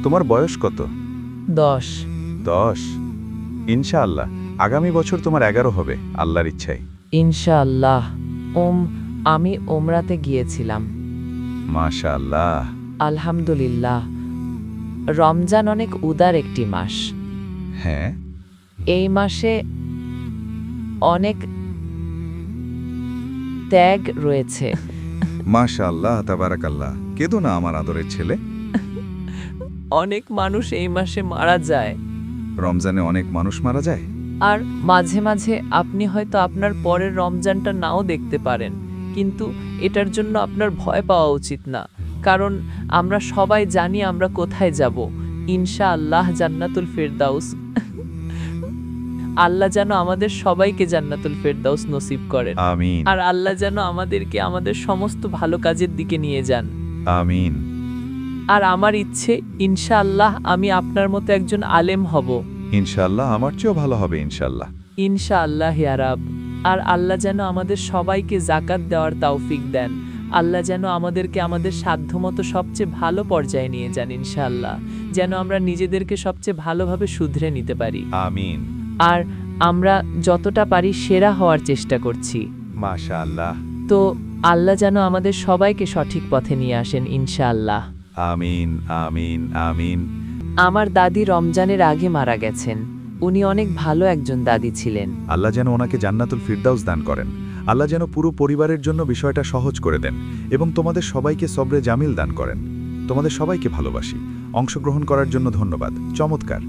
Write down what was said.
তোমার বয়স কত? 10। 10। ইনশাআল্লাহ আগামী বছর তোমার 11 হবে আল্লাহর ইচ্ছায়। ইনশাআল্লাহ। আমি ওমরাতে গিয়েছিলাম। মাশাআল্লাহ। আলহামদুলিল্লাহ। রমজান অনেক উদার একটি মাস। হ্যাঁ। এই মাসে অনেক ত্যাগ রয়েছে। মাশাআল্লাহ তাবারাকাল্লাহ। কেঁদো না আমার আদরের ছেলে। অনেক মানুষ এই মাসে মারা যায়। রমজানে অনেক মানুষ মারা যায়। আর মাঝে মাঝে আপনি হয়তো আপনার পরের রমজানটা নাও দেখতে পারেন, কিন্তু এটার জন্য আপনার ভয় পাওয়া উচিত না, কারণ আমরা সবাই জানি আমরা কোথায় যাব। ইনশাআল্লাহ জান্নাতুল ফেরদাউস। আল্লাহ যেন আমাদের সবাইকে জান্নাতুল ফেরদাউস নসিব করেন। আমিন। আর আল্লাহ যেন আমাদেরকে আমাদের সমস্ত ভালো কাজের দিকে নিয়ে যান। আমিন। আর আমার ইচ্ছে ইনশাআল্লাহ আমি আপনার মতো একজন আলেম হব। ইনশাআল্লাহ আমার চেয়েও ভালো হবে ইনশাআল্লাহ। ইনশাআল্লাহ ইয়া রাব। আর আল্লাহ যেন আমাদের সবাইকে যাকাত দেওয়ার তৌফিক দেন। আল্লাহ যেন আমাদেরকে আমাদের সাধ্যমতো সবচেয়ে ভালো পর্যায়ে নিয়ে যান ইনশাআল্লাহ, যেন আমরা নিজেদেরকে সবচেয়ে ভালোভাবে শুধরে নিতে পারি। আমিন। আর আমরা যতটা পারি সেরা হওয়ার চেষ্টা করছি। মাশাআল্লাহ। তো আল্লাহ যেন আমাদের সবাইকে সঠিক পথে নিয়ে আসেন ইনশাআল্লাহ। আমিন আমিন আমিন। আমার দাদি রমজানের আগে মারা গেছেন। উনি অনেক ভালো একজন দাদি ছিলেন। আল্লাহ যেন ওনাকে জান্নাতুল ফিরদাউস দান করেন। আল্লাহ যেন পুরো পরিবারের জন্য বিষয়টা সহজ করে দেন এবং তোমাদের সবাইকে সবরে জামিল দান করেন। তোমাদের সবাইকে ভালোবাসি। অংশগ্রহণ করার জন্য ধন্যবাদ। চমৎকার।